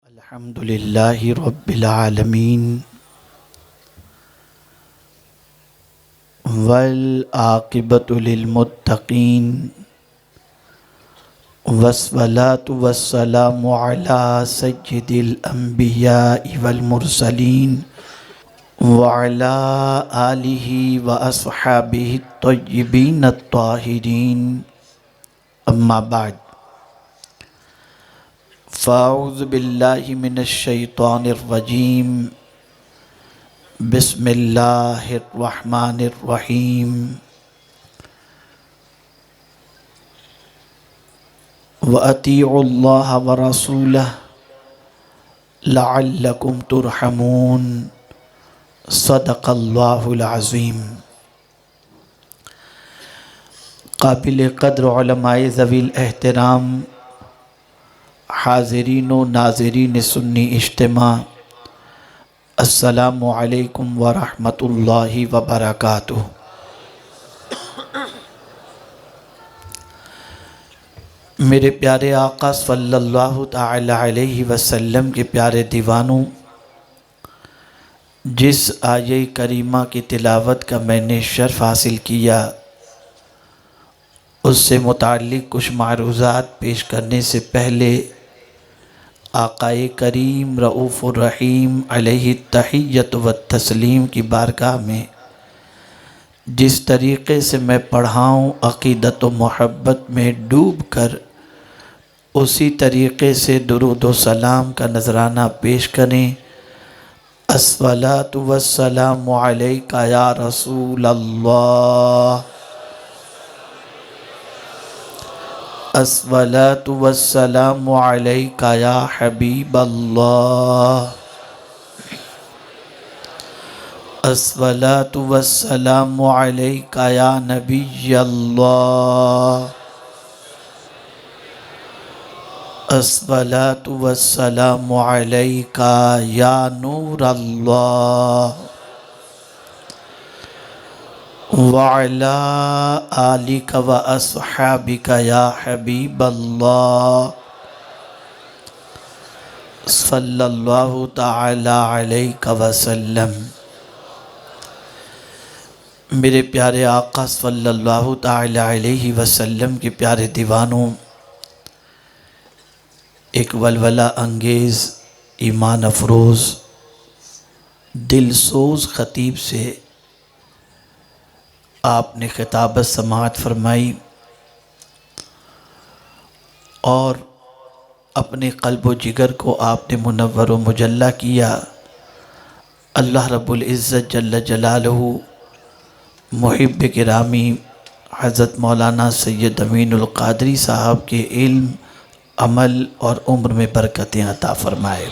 الحمد للہ رب العالمین والعاقبۃ للمتقین والصلاة والسلام علی سید الانبیاء والمرسلین وعلی آلہ واصحابہ الطیبین الطاہرین اما بعد فاعوذ باللہ من الشیطان الرجیم بسم اللہ الرحمن الرحیم وَأَطِيعُوا اللَّهَ وَرَسُولَهُ لَعَلَّكُمْ تُرْحَمُونَ صدق اللہ العظیم۔ قابل قدر علماء ذوی الاحترام، حاضرین و ناظرین سنی اجتماع، السلام علیکم ورحمۃ اللہ وبرکاتہ۔ میرے پیارے آقا صلی اللہ تعالی علیہ وسلم کے پیارے دیوانوں، جس آیہ کریمہ کی تلاوت کا میں نے شرف حاصل کیا، اس سے متعلق کچھ معروضات پیش کرنے سے پہلے آقا کریم رؤوف الرحیم علیہ التحیۃ والتسلیم کی بارگاہ میں جس طریقے سے میں پڑھاؤں عقیدت و محبت میں ڈوب کر اسی طریقے سے درود و سلام کا نذرانہ پیش کریں۔ الصلاۃ والسلام علیک یا رسول اللہ، الصلاۃ والسلام علیک یا حبیب اللہ، الصلاۃ والسلام علیک یا نبی اللہ، الصلاۃ والسلام علیک یا نور اللہ، وعلی آلک واصحابک یا حبیب اللہ، صلی اللہ تعالی علیہ وسلم۔ میرے پیارے آقا صلی اللہ تعالی علیہ وسلم کے پیارے دیوانوں، ایک ولولہ انگیز، ایمان افروز، دل سوز خطیب سے آپ نے خطابت سماعت فرمائی اور اپنے قلب و جگر کو آپ نے منور و مجلہ کیا۔ اللہ رب العزت جل جلالہ محب گرامی حضرت مولانا سید امین القادری صاحب کے علم، عمل اور عمر میں برکتیں عطا فرمائے۔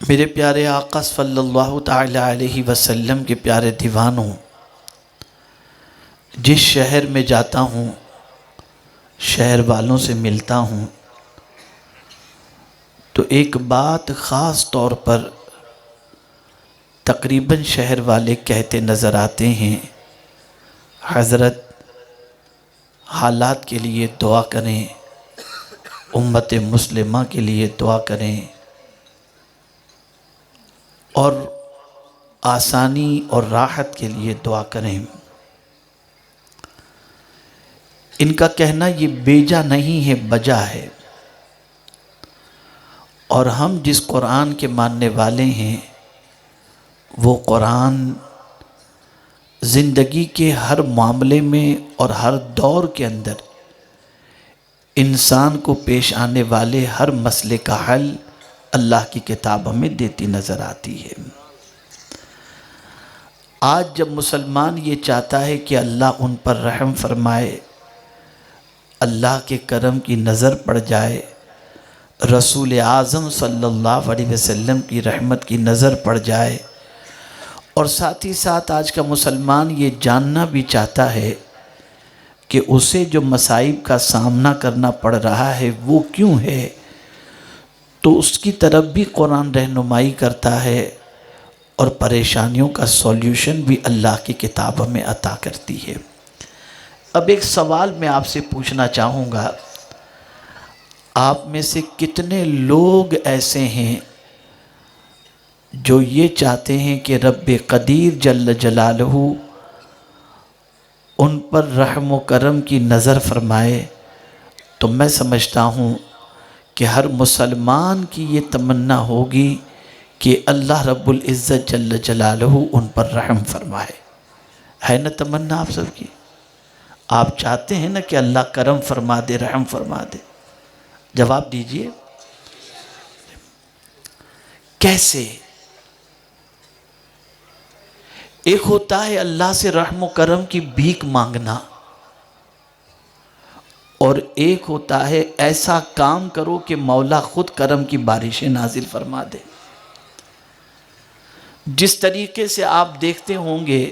میرے پیارے آقا صلی اللہ تعالی علیہ وسلم کے پیارے دیوانوں، جس شہر میں جاتا ہوں، شہر والوں سے ملتا ہوں، تو ایک بات خاص طور پر تقریباً شہر والے کہتے نظر آتے ہیں، حضرت حالات کے لیے دعا کریں، امت مسلمہ کے لیے دعا کریں، اور آسانی اور راحت کے لیے دعا کریں۔ ان کا کہنا یہ بیجا نہیں ہے، بجا ہے، اور ہم جس قرآن کے ماننے والے ہیں وہ قرآن زندگی کے ہر معاملے میں اور ہر دور کے اندر انسان کو پیش آنے والے ہر مسئلے کا حل اللہ کی کتاب ہمیں دیتی نظر آتی ہے۔ آج جب مسلمان یہ چاہتا ہے کہ اللہ ان پر رحم فرمائے، اللہ کے کرم کی نظر پڑ جائے، رسول اعظم صلی اللہ علیہ وسلم کی رحمت کی نظر پڑ جائے، اور ساتھ ہی ساتھ آج کا مسلمان یہ جاننا بھی چاہتا ہے کہ اسے جو مصائب کا سامنا کرنا پڑ رہا ہے وہ کیوں ہے، تو اس کی طرف بھی قرآن رہنمائی کرتا ہے، اور پریشانیوں کا سولیوشن بھی اللہ کی کتاب ہمیں عطا کرتی ہے۔ اب ایک سوال میں آپ سے پوچھنا چاہوں گا، آپ میں سے کتنے لوگ ایسے ہیں جو یہ چاہتے ہیں کہ رب قدیر جل جلالہ ان پر رحم و کرم کی نظر فرمائے؟ تو میں سمجھتا ہوں کہ ہر مسلمان کی یہ تمنا ہوگی کہ اللہ رب العزت جل جلالہ ان پر رحم فرمائے۔ ہے نا تمنا آپ سب کی؟ آپ چاہتے ہیں نا کہ اللہ کرم فرما دے، رحم فرما دے؟ جواب دیجئے کیسے؟ ایک ہوتا ہے اللہ سے رحم و کرم کی بھیک مانگنا، اور ایک ہوتا ہے ایسا کام کرو کہ مولا خود کرم کی بارشیں نازل فرما دے۔ جس طریقے سے آپ دیکھتے ہوں گے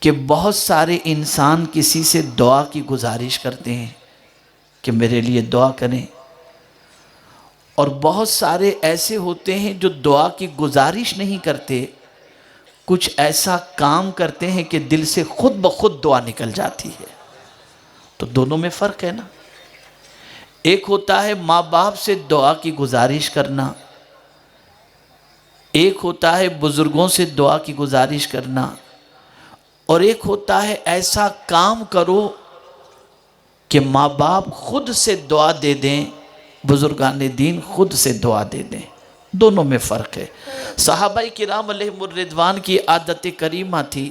کہ بہت سارے انسان کسی سے دعا کی گزارش کرتے ہیں کہ میرے لیے دعا کریں، اور بہت سارے ایسے ہوتے ہیں جو دعا کی گزارش نہیں کرتے، کچھ ایسا کام کرتے ہیں کہ دل سے خود بخود دعا نکل جاتی ہے۔ تو دونوں میں فرق ہے نا۔ ایک ہوتا ہے ماں باپ سے دعا کی گزارش کرنا، ایک ہوتا ہے بزرگوں سے دعا کی گزارش کرنا، اور ایک ہوتا ہے ایسا کام کرو کہ ماں باپ خود سے دعا دے دیں، بزرگان دین خود سے دعا دے دیں۔ دونوں میں فرق ہے۔ صحابہ کرام علیہم الرضوان کی عادت کریمہ تھی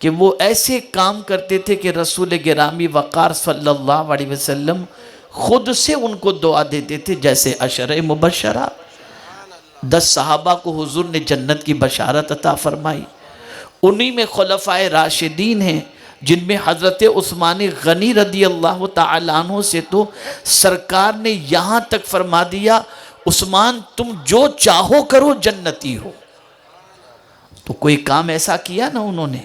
کہ وہ ایسے کام کرتے تھے کہ رسول گرامی وقار صلی اللہ علیہ وسلم خود سے ان کو دعا دیتے تھے، جیسے عشرہ مبشرہ، 10 صحابہ کو حضور نے جنت کی بشارت عطا فرمائی۔ انہی میں خلفائے راشدین ہیں جن میں حضرت عثمان غنی رضی اللہ تعالیٰ عنہ سے تو سرکار نے یہاں تک فرما دیا، عثمان تم جو چاہو کرو جنتی ہو۔ تو کوئی کام ایسا کیا نا انہوں نے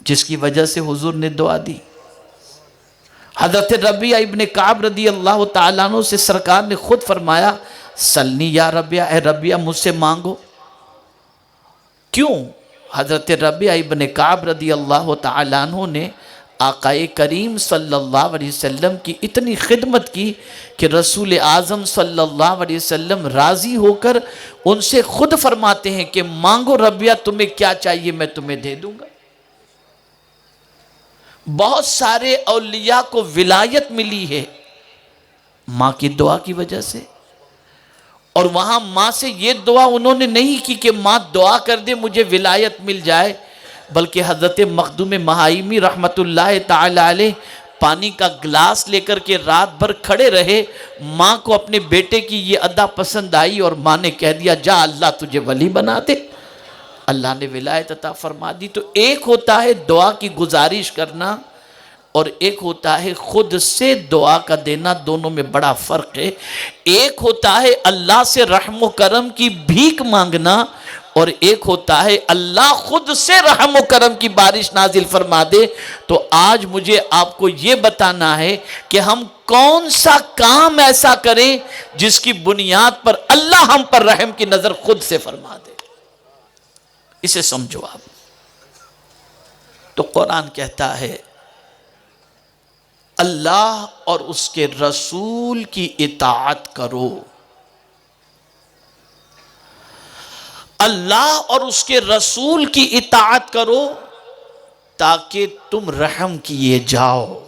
جس کی وجہ سے حضور نے دعا دی۔ حضرت ربیعہ ابن کعب رضی اللہ تعالیٰ عنہ سے سرکار نے خود فرمایا، سلنی یا ربیعہ، اے ربیعہ مجھ سے مانگو۔ کیوں؟ حضرت ربیعہ ابن کعب رضی اللہ تعالیٰ عنہ نے آقا کریم صلی اللہ علیہ وسلم کی اتنی خدمت کی کہ رسول اعظم صلی اللہ علیہ وسلم راضی ہو کر ان سے خود فرماتے ہیں کہ مانگو ربیعہ تمہیں کیا چاہیے میں تمہیں دے دوں گا۔ بہت سارے اولیاء کو ولایت ملی ہے ماں کی دعا کی وجہ سے، اور وہاں ماں سے یہ دعا انہوں نے نہیں کی کہ ماں دعا کر دے مجھے ولایت مل جائے، بلکہ حضرت مخدوم مہائمی رحمت اللہ تعالی علیہ پانی کا گلاس لے کر کے رات بھر کھڑے رہے۔ ماں کو اپنے بیٹے کی یہ ادا پسند آئی اور ماں نے کہہ دیا جا اللہ تجھے ولی بنا دے، اللہ نے ولایت عطا فرما دی۔ تو ایک ہوتا ہے دعا کی گزارش کرنا اور ایک ہوتا ہے خود سے دعا کا دینا، دونوں میں بڑا فرق ہے۔ ایک ہوتا ہے اللہ سے رحم و کرم کی بھیک مانگنا، اور ایک ہوتا ہے اللہ خود سے رحم و کرم کی بارش نازل فرما دے۔ تو آج مجھے آپ کو یہ بتانا ہے کہ ہم کون سا کام ایسا کریں جس کی بنیاد پر اللہ ہم پر رحم کی نظر خود سے فرما دے، اسے سمجھو آپ۔ تو قرآن کہتا ہے اللہ اور اس کے رسول کی اطاعت کرو، اللہ اور اس کے رسول کی اطاعت کرو تاکہ تم رحم کیے جاؤ،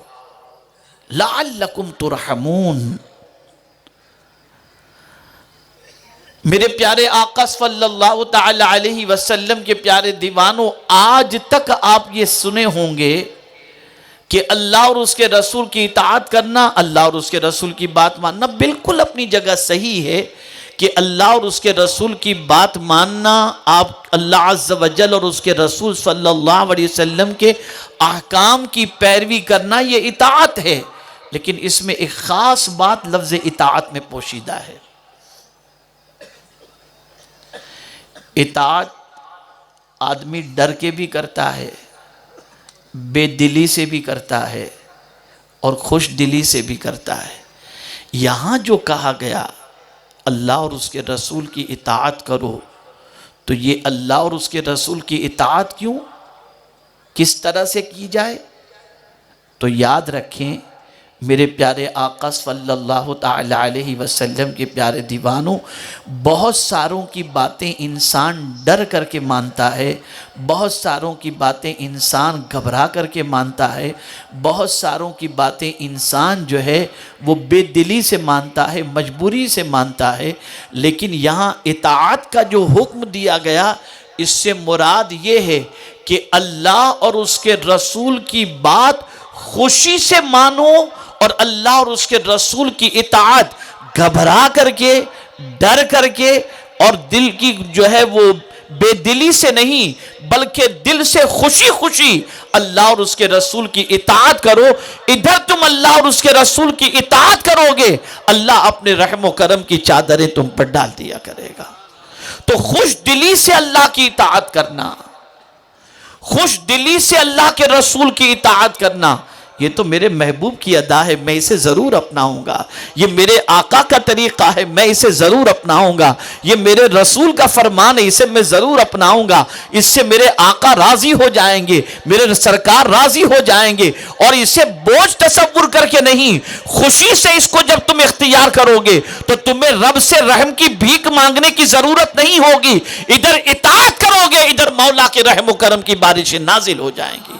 لعلکم ترحمون۔ میرے پیارے آقا صلی اللہ تعالی علیہ وسلم کے پیارے دیوانوں، آج تک آپ یہ سنے ہوں گے کہ اللہ اور اس کے رسول کی اطاعت کرنا، اللہ اور اس کے رسول کی بات ماننا بالکل اپنی جگہ صحیح ہے کہ اللہ اور اس کے رسول کی بات ماننا، آپ اللہ عز و جل اور اس کے رسول صلی اللہ علیہ وسلم کے احکام کی پیروی کرنا یہ اطاعت ہے، لیکن اس میں ایک خاص بات لفظ اطاعت میں پوشیدہ ہے۔ اطاعت آدمی ڈر کے بھی کرتا ہے، بے دلی سے بھی کرتا ہے، اور خوش دلی سے بھی کرتا ہے۔ یہاں جو کہا گیا اللہ اور اس کے رسول کی اطاعت کرو، تو یہ اللہ اور اس کے رسول کی اطاعت کیوں، کس طرح سے کی جائے؟ تو یاد رکھیں میرے پیارے آقا صلی اللہ تعالی علیہ وسلم کے پیارے دیوانوں، بہت ساروں کی باتیں انسان ڈر کر کے مانتا ہے، بہت ساروں کی باتیں انسان گھبرا کر کے مانتا ہے، بہت ساروں کی باتیں انسان جو ہے وہ بے دلی سے مانتا ہے، مجبوری سے مانتا ہے، لیکن یہاں اطاعت کا جو حکم دیا گیا اس سے مراد یہ ہے کہ اللہ اور اس کے رسول کی بات خوشی سے مانو، اور اللہ اور اس کے رسول کی اطاعت گھبرا کر کے، ڈر کر کے، اور دل کی جو ہے وہ بے دلی سے نہیں بلکہ دل سے خوشی خوشی اللہ اور اس کے رسول کی اطاعت کرو۔ ادھر تم اللہ اور اس کے رسول کی اطاعت کرو گے، اللہ اپنے رحم و کرم کی چادریں تم پر ڈال دیا کرے گا۔ تو خوش دلی سے اللہ کی اطاعت کرنا، خوش دلی سے اللہ کے رسول کی اطاعت کرنا، یہ تو میرے محبوب کی ادا ہے، میں اسے ضرور اپناؤں گا۔ یہ میرے آقا کا طریقہ ہے، میں اسے ضرور اپناؤں گا۔ یہ میرے رسول کا فرمان ہے، اسے میں ضرور اپناؤں گا۔ اس سے میرے آقا راضی ہو جائیں گے، میرے سرکار راضی ہو جائیں گے، اور اسے بوجھ تصور کر کے نہیں، خوشی سے اس کو جب تم اختیار کرو گے تو تمہیں رب سے رحم کی بھیک مانگنے کی ضرورت نہیں ہوگی۔ ادھر اطاعت کرو گے، ادھر مولا کے رحم و کرم کی بارشیں نازل ہو جائیں گی۔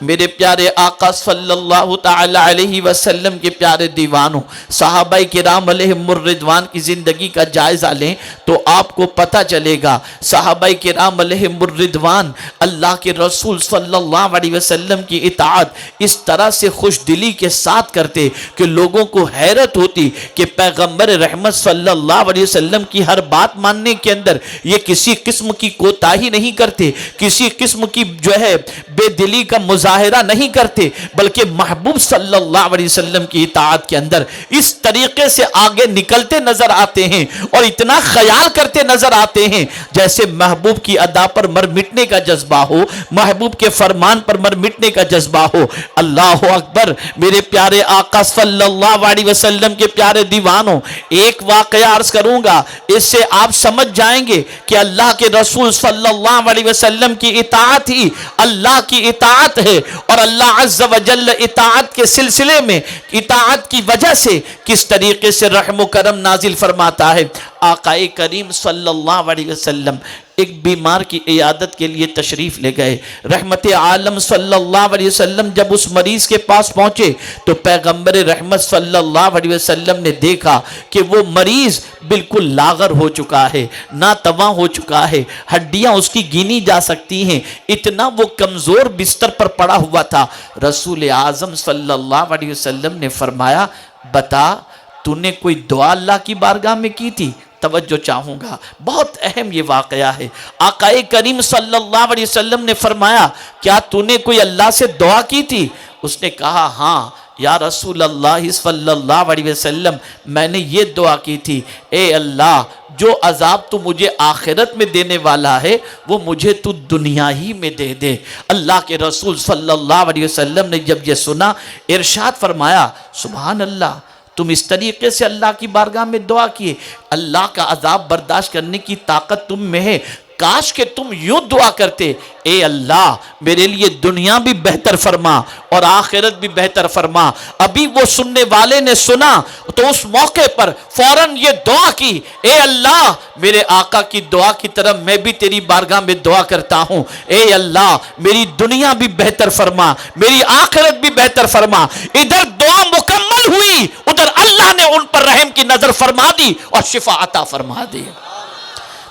میرے پیارے آقا صلی اللہ تعالی علیہ وسلم کے پیارے دیوانوں، صحابہ کرام علیہم الرضوان کی زندگی کا جائزہ لیں تو آپ کو پتہ چلے گا صحابہ کرام علیہم الرضوان اللہ کے رسول صلی اللہ علیہ وسلم کی اطاعت اس طرح سے خوش دلی کے ساتھ کرتے کہ لوگوں کو حیرت ہوتی کہ پیغمبر رحمت صلی اللہ علیہ وسلم کی ہر بات ماننے کے اندر یہ کسی قسم کی کوتاہی نہیں کرتے، کسی قسم کی جو ہے بے دلی کا مظاہرہ نہیں کرتے، بلکہ محبوب صلی اللہ علیہ وسلم کی اطاعت کے اندر اس طریقے سے آگے نکلتے نظر آتے ہیں اور اتنا خیال کرتے نظر آتے ہیں جیسے محبوب کی ادا پر مر مٹنے کا جذبہ ہو، محبوب کے فرمان پر مر مٹنے کا جذبہ ہو۔ اللہ اکبر! میرے پیارے آقا صلی اللہ علیہ وسلم کے پیارے دیوانوں، ایک واقعہ عرض کروں گا، اس سے آپ سمجھ جائیں گے کہ اللہ کے رسول صلی اللہ علیہ وسلم کی اطاعت ہی اللہ کی اطاعت ہے، اور اللہ عز و جل اطاعت کے سلسلے میں اطاعت کی وجہ سے کس طریقے سے رحم و کرم نازل فرماتا ہے۔ آقا کریم صلی اللہ علیہ وسلم ایک بیمار کی عیادت کے لیے تشریف لے گئے۔ رحمت عالم صلی اللہ علیہ وسلم جب اس مریض کے پاس پہنچے تو پیغمبر رحمت صلی اللہ علیہ وسلم نے دیکھا کہ وہ مریض بالکل لاغر ہو چکا ہے، ناتواں ہو چکا ہے، ہڈیاں اس کی گنی جا سکتی ہیں، اتنا وہ کمزور بستر پر پڑا ہوا تھا۔ رسول اعظم صلی اللہ علیہ وسلم نے فرمایا، بتا تو نے کوئی دعا اللہ کی بارگاہ میں کی تھی؟ توجہ چاہوں گا، بہت اہم یہ واقعہ ہے۔ آقا کریم صلی اللہ علیہ وسلم نے فرمایا، کیا تو نے کوئی اللہ سے دعا کی تھی؟ اس نے کہا، ہاں یا رسول اللہ صلی اللہ علیہ وسلم، میں نے یہ دعا کی تھی، اے اللہ جو عذاب تو مجھے آخرت میں دینے والا ہے وہ مجھے تو دنیا ہی میں دے دے۔ اللہ کے رسول صلی اللہ علیہ وسلم نے جب یہ سنا، ارشاد فرمایا، سبحان اللہ، تم اس طریقے سے اللہ کی بارگاہ میں دعا کیے، اللہ کا عذاب برداشت کرنے کی طاقت تم میں ہے، کاش کہ تم یوں دعا کرتے، اے اللہ میرے لیے دنیا بھی بہتر فرما اور آخرت بھی بہتر فرما۔ ابھی وہ سننے والے نے سنا تو اس موقع پر فوراً یہ دعا کی، اے اللہ میرے آقا کی دعا کی طرح میں بھی تیری بارگاہ میں دعا کرتا ہوں، اے اللہ میری دنیا بھی بہتر فرما، میری آخرت بھی بہتر فرما۔ ادھر دعا مکمل ہوئی، ادھر اللہ نے ان پر رحم کی نظر فرما دی اور شفا عطا فرما دی۔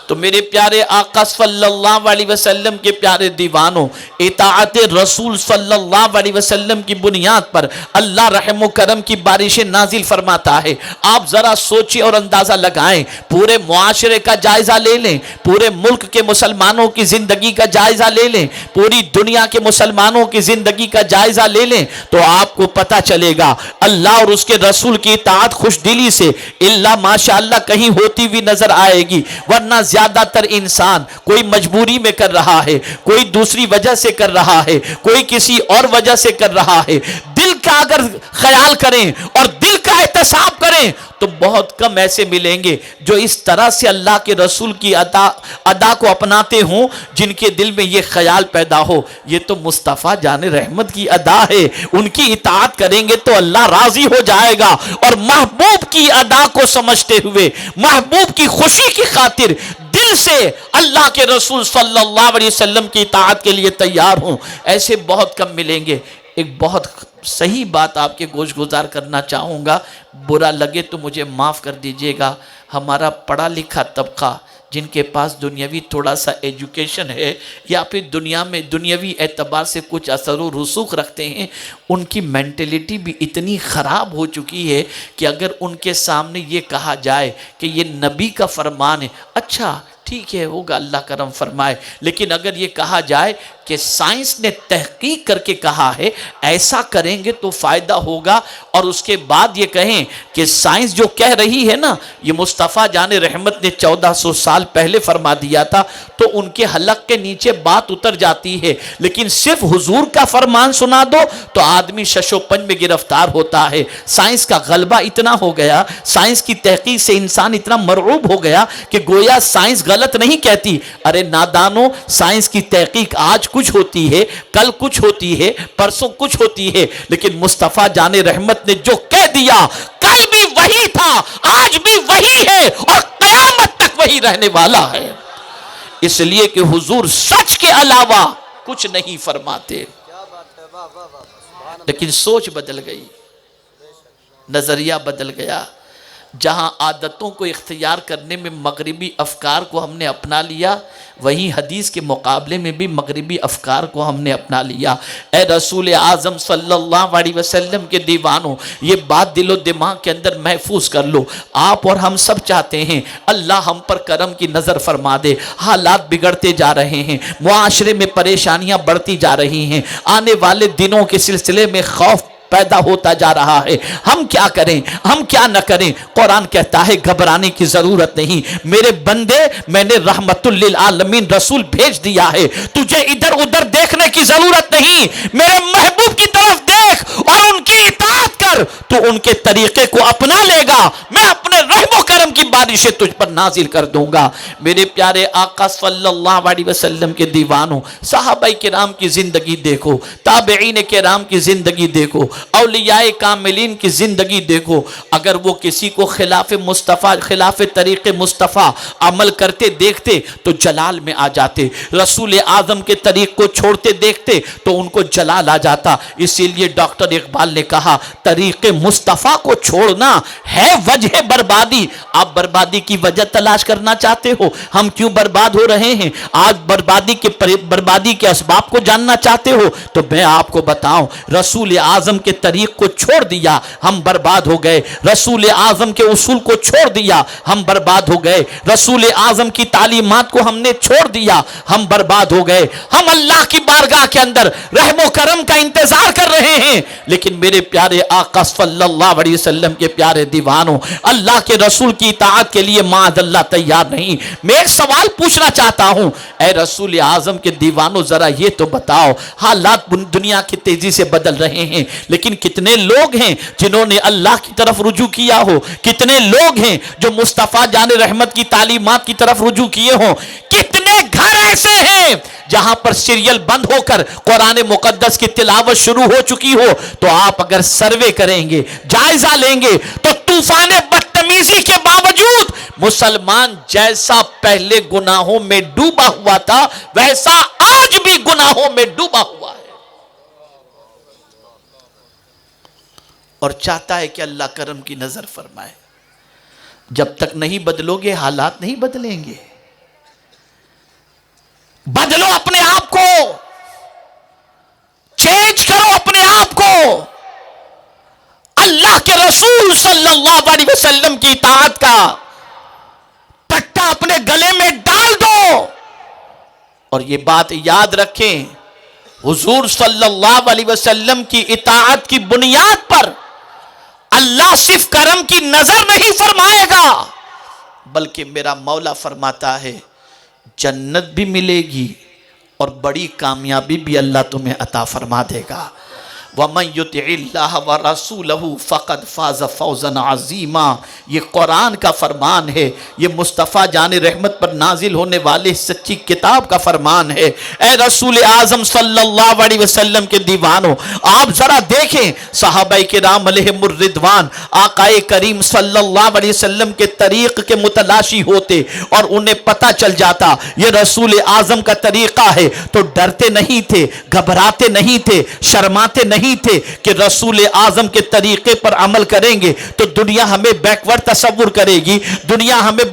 تو میرے پیارے آقا صلی اللہ علیہ وسلم کے پیارے دیوانوں، اطاعت رسول صلی اللہ علیہ وسلم کی بنیاد پر اللہ رحم و کرم کی بارشیں نازل فرماتا ہے۔ آپ ذرا سوچیں اور اندازہ لگائیں، پورے معاشرے کا جائزہ لے لیں، پورے ملک کے مسلمانوں کی زندگی کا جائزہ لے لیں، پوری دنیا کے مسلمانوں کی زندگی کا جائزہ لے لیں تو آپ کو پتہ چلے گا اللہ اور اس کے رسول کی اطاعت خوش دلی سے اللہ ماشاءاللہ کہیں ہوتی ہوئی نظر آئے گی، ورنہ زیادہ تر انسان کوئی مجبوری میں کر رہا ہے، کوئی دوسری وجہ سے کر رہا ہے، کوئی کسی اور وجہ سے کر رہا ہے، دل کا اگر خیال کریں اور دل کا احتساب کریں تو بہت کم ایسے ملیں گے جو اس طرح سے اللہ کے رسول کی ادا کو اپناتے ہوں جن کے دل میں یہ خیال پیدا ہو یہ تو مصطفیٰ جان رحمت کی ادا ہے، ان کی اطاعت کریں گے تو اللہ راضی ہو جائے گا، اور محبوب کی ادا کو سمجھتے ہوئے محبوب کی خوشی کی خاطر دل سے اللہ کے رسول صلی اللہ علیہ وسلم کی اطاعت کے لیے تیار ہوں، ایسے بہت کم ملیں گے۔ ایک بہت صحیح بات آپ کے گوش گزار کرنا چاہوں گا، برا لگے تو مجھے معاف کر دیجئے گا، ہمارا پڑھا لکھا طبقہ جن کے پاس دنیاوی تھوڑا سا ایجوکیشن ہے یا پھر دنیا میں دنیاوی اعتبار سے کچھ اثر و رسوخ رکھتے ہیں، ان کی مینٹلٹی بھی اتنی خراب ہو چکی ہے کہ اگر ان کے سامنے یہ کہا جائے کہ یہ نبی کا فرمان ہے، اچھا ٹھیک ہے ہوگا اللہ کرم فرمائے، لیکن اگر یہ کہا جائے کہ سائنس نے تحقیق کر کے کہا ہے ایسا کریں گے تو فائدہ ہوگا، اور اس کے بعد یہ کہیں کہ سائنس جو کہہ رہی ہے نا یہ مصطفیٰ جان رحمت نے 1400 سال پہلے فرما دیا تھا، تو ان کے حلق کے نیچے بات اتر جاتی ہے، لیکن صرف حضور کا فرمان سنا دو تو آدمی شش و پنج میں گرفتار ہوتا ہے۔ سائنس کا غلبہ اتنا ہو گیا، سائنس کی تحقیق سے انسان اتنا مرعوب ہو گیا کہ گویا سائنس غلط نہیں کہتی۔ ارے نادانو، سائنس کی تحقیق آج کچھ ہوتی ہے، کل کچھ ہوتی ہے، پرسوں کچھ ہوتی ہے، لیکن مصطفیٰ جان رحمت نے جو کہہ دیا کل بھی وہی تھا، آج بھی وہی ہے، اور قیامت تک وہی رہنے والا ہے۔ اس لیے کہ حضور سچ کے علاوہ کچھ نہیں فرماتے، لیکن سوچ بدل گئی، نظریہ بدل گیا۔ جہاں عادتوں کو اختیار کرنے میں مغربی افکار کو ہم نے اپنا لیا، وہیں حدیث کے مقابلے میں بھی مغربی افکار کو ہم نے اپنا لیا۔ اے رسول اعظم صلی اللہ علیہ وسلم کے دیوانوں، یہ بات دل و دماغ کے اندر محفوظ کر لو، آپ اور ہم سب چاہتے ہیں اللہ ہم پر کرم کی نظر فرما دے۔ حالات بگڑتے جا رہے ہیں، معاشرے میں پریشانیاں بڑھتی جا رہی ہیں، آنے والے دنوں کے سلسلے میں خوف پیدا ہوتا جا رہا ہے، ہم کیا کریں، ہم کیا نہ کریں؟ قرآن کہتا ہے گھبرانے کی ضرورت نہیں، میرے بندے میں نے رحمت للعالمین رسول بھیج دیا ہے، تجھے ادھر ادھر دیکھنے کی ضرورت نہیں، میرے محبوب کی طرف دیکھ اور ان کی اطاعت کر، تو ان کے طریقے کو اپنا لے گا، میں اپنے رحم و کرم کی بارشیں تجھ پر نازل کر دوں گا۔ میرے پیارے آقا صلی اللہ علیہ وسلم کے دیوانوں، صحابہ کرام کی زندگی دیکھو، تابعین کرام کی زندگی دیکھو، اولیاء کاملین کی زندگی دیکھو، اگر وہ کسی کو خلاف مصطفیٰ، خلاف طریق مصطفیٰ عمل کرتے دیکھتے تو جلال میں آ جاتے، رسول اعظم کے طریق کو چھوڑتے دیکھتے تو ان کو جلال آ جاتا۔ اسی لیے ڈاکٹر اقبال نے کہا طریق مصطفیٰ کو چھوڑنا ہے وجہ بربادی۔ آپ بربادی کی وجہ تلاش کرنا چاہتے ہو، ہم کیوں برباد ہو رہے ہیں؟ آج بربادی کے اسباب کو جاننا چاہتے ہو تو میں آپ کو بتاؤں، رسول اعظم کے طریق کو چھوڑ دیا ہم برباد ہو گئے، رسول اعظم کے اصول کو چھوڑ دیا ہم برباد ہو گئے، رسول اعظم کی تعلیمات کو ہم نے چھوڑ دیا ہم برباد ہو گئے۔ ہم اللہ کی بارگاہ کے اندر رحم و کرم کا انتظار کر رہے ہیں، لیکن میرے پیارے آقا صلی اللہ علیہ وسلم کے پیارے دیوانوں، اللہ کے رسول کی اطاعت کے لیے معاذ اللہ تیار نہیں۔ میں ایک سوال پوچھنا چاہتا ہوں، اے رسول اعظم کے دیوانوں ذرا یہ تو بتاؤ، حالات دنیا کی تیزی سے بدل رہے ہیں، لیکن کتنے لوگ ہیں جنہوں نے اللہ کی طرف رجوع کیا ہو؟ کتنے لوگ ہیں جو مصطفیٰ جان رحمت کی تعلیمات کی طرف رجوع کیے ہوں؟ کتنے گھر ایسے ہیں جہاں پر سیریل بند ہو کر قرآن مقدس کی تلاوت شروع ہو چکی ہو؟ تو آپ اگر سروے کریں گے، جائزہ لیں گے، تو طوفان بدتمیزی کے باوجود مسلمان جیسا پہلے گناہوں میں ڈوبا ہوا تھا ویسا آج بھی گناہوں میں ڈوبا ہوا ہے، اور چاہتا ہے کہ اللہ کرم کی نظر فرمائے۔ جب تک نہیں بدلو گے حالات نہیں بدلیں گے۔ بدلو اپنے آپ کو، چینج کرو اپنے آپ کو، اللہ کے رسول صلی اللہ علیہ وسلم کی اطاعت کا پٹا اپنے گلے میں ڈال دو، اور یہ بات یاد رکھیں، حضور صلی اللہ علیہ وسلم کی اطاعت کی بنیاد پر اللہ صرف کرم کی نظر نہیں فرمائے گا، بلکہ میرا مولا فرماتا ہے جنت بھی ملے گی اور بڑی کامیابی بھی اللہ تمہیں عطا فرما دے گا۔ وَمَن يُطِعِ اللَّهَ وَرَسُولَهُ فَقَدْ فَازَ فَوْزًا عَظِيمًا۔ یہ قرآن کا فرمان ہے، یہ مصطفیٰ جان رحمت پر نازل ہونے والے سچی کتاب کا فرمان ہے۔ اے رسول اعظم صلی اللہ علیہ وسلم کے دیوانوں، آپ ذرا دیکھیں صحابہ کرام علیہم الرضوان آقا کریم صلی اللہ علیہ وسلم کے طریق کے متلاشی ہوتے اور انہیں پتہ چل جاتا یہ رسول اعظم کا طریقہ ہے تو ڈرتے نہیں تھے، گھبراتے نہیں تھے، شرماتے نہیں تھے کہ رسول اعظم کے طریقے پر عمل کریں گے تو دنیا ہمیں بیکورڈ تصور کرے گی، دنیا ہمیں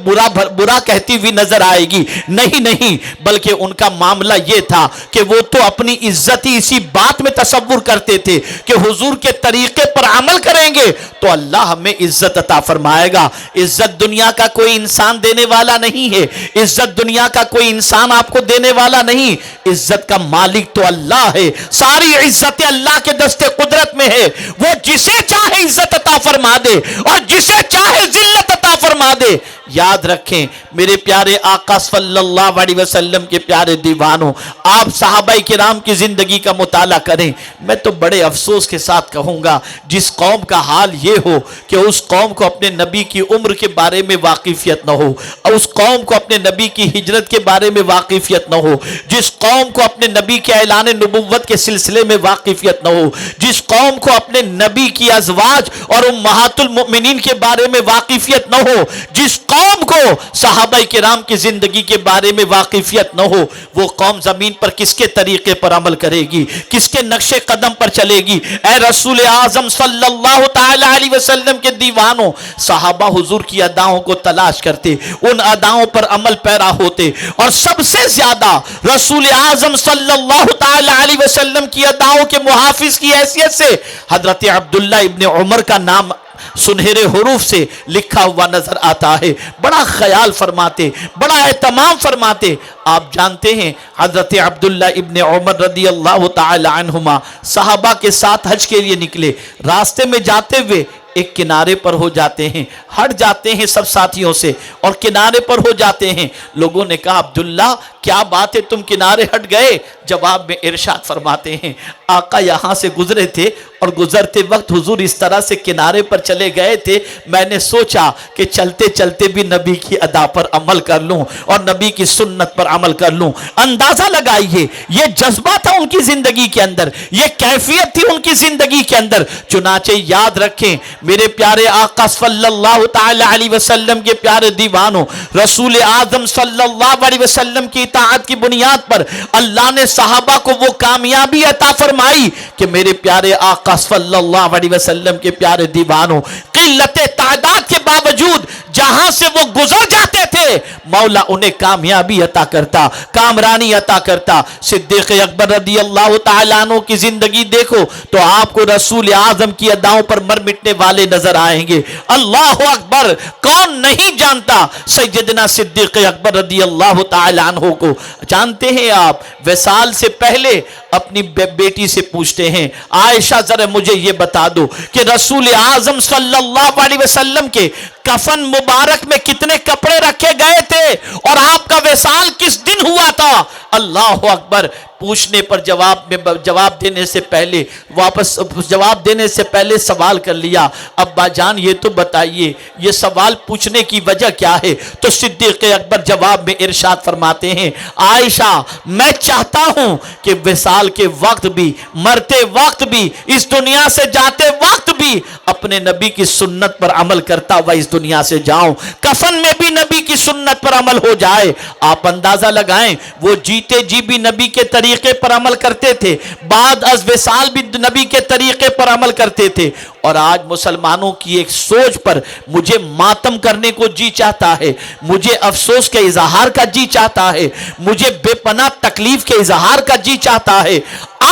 برا کہتی ہوئی نظر آئے گی۔ نہیں، بلکہ ان کا معاملہ یہ تھا کہ وہ تو اپنی عزت ہی اسی بات میں تصور کرتے تھے کہ حضور کے طریقے پر عمل کریں گے تو اللہ ہمیں عزت عطا فرمائے گا۔ عزت دنیا کا کوئی انسان دینے والا نہیں ہے، عزت دنیا کا کوئی انسان آپ کو دینے والا نہیں، عزت کا مالک تو اللہ ہے۔ ساری عزت اللہ کے دست قدرت میں ہے، وہ جسے چاہے عزت عطا فرما دے اور جسے چاہے ذلت عطا فرما دے۔ یاد رکھیں میرے پیارے آقا صلی اللہ علیہ وسلم کے پیارے دیوانوں، آپ صحابہ کرام کی زندگی کا مطالعہ کریں۔ میں تو بڑے افسوس کے ساتھ کہوں گا جس قوم کا حال یہ ہو کہ اس قوم کو اپنے نبی کی عمر کے بارے میں واقفیت نہ ہو، اور اس قوم کو اپنے نبی کی ہجرت کے بارے میں واقفیت نہ ہو، جس قوم کو اپنے نبی کے اعلان نبوت کے سلسلے میں واقفیت نہ ہو، جس قوم کو اپنے نبی کی ازواج اور امہات المؤمنین کے بارے میں واقفیت نہ ہو، جس قوم کو صحابہ کرام کی زندگی کے بارے میں واقفیت نہ ہو، وہ قوم زمین پر کس کے طریقے پر عمل کرے گی، کس کے نقش قدم پر چلے گی؟ اے رسول اعظم صلی اللہ تعالی علیہ وسلم کے دیوانوں، صحابہ حضور کی اداؤں کو تلاش کرتے، ان اداؤں پر عمل پیرا ہوتے، اور سب سے زیادہ رسول اعظم صلی اللہ تعالی علیہ وسلم کی اداؤں کے محافظ کی حیثیت سے حضرت عبداللہ ابن عمر کا نام سنہرے حروف سے لکھا ہوا نظر آتا ہے۔ بڑا خیال فرماتے، بڑا اہتمام فرماتے۔ آپ جانتے ہیں حضرت عبداللہ ابن عمر رضی اللہ تعالی عنہما صحابہ کے ساتھ حج کے لیے نکلے، راستے میں جاتے ہوئے ایک کنارے پر ہو جاتے ہیں، ہٹ جاتے ہیں سب ساتھیوں سے اور کنارے پر ہو جاتے ہیں۔ لوگوں نے کہا عبداللہ کیا بات ہے تم کنارے ہٹ گئے؟ جواب میں ارشاد فرماتے ہیں آقا یہاں سے گزرے تھے اور گزرتے وقت حضور اس طرح سے کنارے پر چلے گئے تھے، میں نے سوچا کہ چلتے چلتے بھی نبی کی ادا پر عمل کر لوں اور نبی کی سنت پر عمل کر لوں۔ اندازہ لگائیے یہ جذبہ تھا ان کی زندگی کے اندر، یہ کیفیت تھی ان کی زندگی کے اندر۔ چنانچہ یاد رکھیں میرے پیارے آقا صلی اللہ تعالی علیہ وسلم کے پیارے دیوانوں، رسول اعظم صلی اللہ علیہ وسلم کی اطاعت کی بنیاد پر اللہ نے صحابہ کو وہ کامیابی عطا فرمائی کہ میرے پیارے آقا صلی اللہ علیہ وسلم کے پیارے دیوانوں، قلت تعداد کے باوجود جہاں سے وہ گزر جاتے تھے مولا انہیں کامیابی عطا کرتا، کامرانی عطا کرتا۔ صدیق اکبر رضی اللہ تعالیٰ عنہ کی زندگی دیکھو تو آپ کو رسول اعظم کی اداؤں پر مر مٹنے والے نظر آئیں گے۔ اللہ اکبر، کون نہیں جانتا سیدنا صدیق اکبر رضی اللہ تعالیٰ عنہ کو؟ جانتے ہیں آپ وصال سے پہلے اپنی بیٹی سے پوچھتے ہیں عائشہ ذرا مجھے یہ بتا دو کہ رسول اعظم صلی اللہ علیہ وسلم کے کفن مبارک میں کتنے کپڑے رکھے گئے تھے اور آپ کا وصال کس دن ہوا تھا؟ اللہ اکبر، پوچھنے پر جواب دینے سے پہلے واپس جواب دینے سے پہلے سوال کر لیا ابا جان یہ تو بتائیے یہ سوال پوچھنے کی وجہ کیا ہے؟ تو صدیق اکبر جواب میں ارشاد فرماتے ہیں عائشہ میں چاہتا ہوں کہ وصال کے وقت بھی، مرتے وقت بھی، اس دنیا سے جاتے وقت بھی اپنے نبی کی سنت پر عمل کرتا ہوا اس دنیا سے جاؤں، کفن میں بھی نبی کی سنت پر عمل ہو جائے۔ آپ اندازہ لگائیں وہ جیتے جی بھی نبی کے طریقے پر عمل کرتے تھے، بعد از وصال بھی نبی کے طریقے پر عمل کرتے تھے، اور آج مسلمانوں کی ایک سوچ پر مجھے ماتم کرنے کو جی چاہتا ہے، مجھے افسوس کے اظہار کا جی چاہتا ہے، مجھے بے پناہ تکلیف کے اظہار کا جی چاہتا ہے۔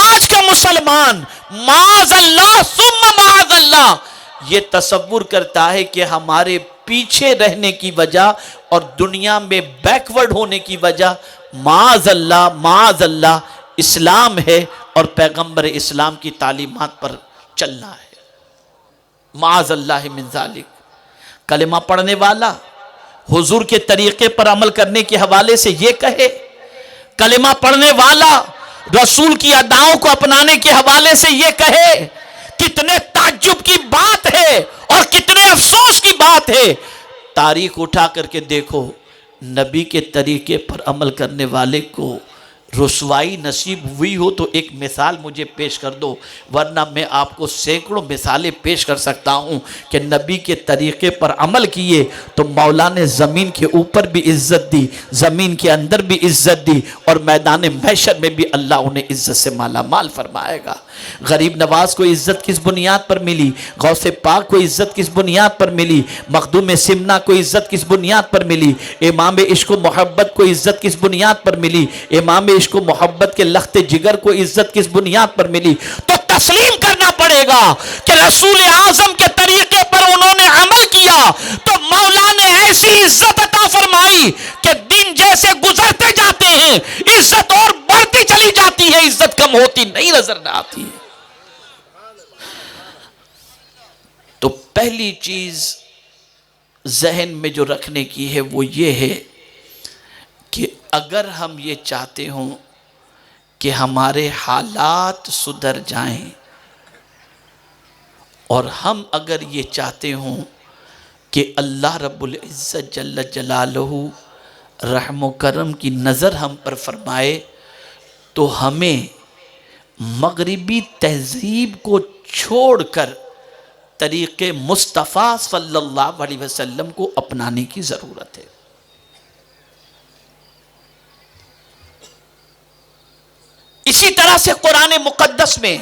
آج کا مسلمان معاذ اللہ ثم معاذ اللہ یہ تصور کرتا ہے کہ ہمارے پیچھے رہنے کی وجہ اور دنیا میں بیکورڈ ہونے کی وجہ معاذ اللہ اسلام ہے اور پیغمبر اسلام کی تعلیمات پر چلنا ہے۔ معاذ اللہ من ذالک۔ کلمہ پڑھنے والا حضور کے طریقے پر عمل کرنے کے حوالے سے یہ کہے، کلمہ پڑھنے والا رسول کی اداؤں کو اپنانے کے حوالے سے یہ کہے، کتنے تعجب کی بات ہے اور کتنے افسوس کی بات ہے۔ تاریخ اٹھا کر کے دیکھو، نبی کے طریقے پر عمل کرنے والے کو رسوائی نصیب ہوئی ہو تو ایک مثال مجھے پیش کر دو، ورنہ میں آپ کو سینکڑوں مثالیں پیش کر سکتا ہوں کہ نبی کے طریقے پر عمل کیے تو مولا نے زمین کے اوپر بھی عزت دی، زمین کے اندر بھی عزت دی، اور میدان محشر میں بھی اللہ انہیں عزت سے مالا مال فرمائے گا۔ غریب نواز کو عزت کس بنیاد پر ملی؟ غوث پاک کو عزت کس بنیاد پر ملی؟ مخدوم سمنا کو عزت کس بنیاد پر ملی؟ امام عشق و محبت کو عزت کس بنیاد پر ملی؟ امام عشق و محبت کے لخت جگر کو عزت کس بنیاد پر ملی؟ تو تسلیم کرنا پڑے گا کہ رسول اعظم کے طریقے پر انہوں نے عمل کیا تو مولا نے ایسی عزت عطا فرمائی کہ دن جیسے گزرتے جاتے ہیں عزت اور بڑھتی چلی جاتی ہے، عزت کم ہوتی نہیں نظر نہ آتی ہے۔ تو پہلی چیز ذہن میں جو رکھنے کی ہے وہ یہ ہے کہ اگر ہم یہ چاہتے ہوں کہ ہمارے حالات سدھر جائیں، اور ہم اگر یہ چاہتے ہوں کہ اللہ رب العزت جل جلالہ رحم و کرم کی نظر ہم پر فرمائے، تو ہمیں مغربی تہذیب کو چھوڑ کر طریق مصطفیٰ صلی اللہ علیہ وسلم کو اپنانے کی ضرورت ہے۔ اسی طرح سے قرآن مقدس میں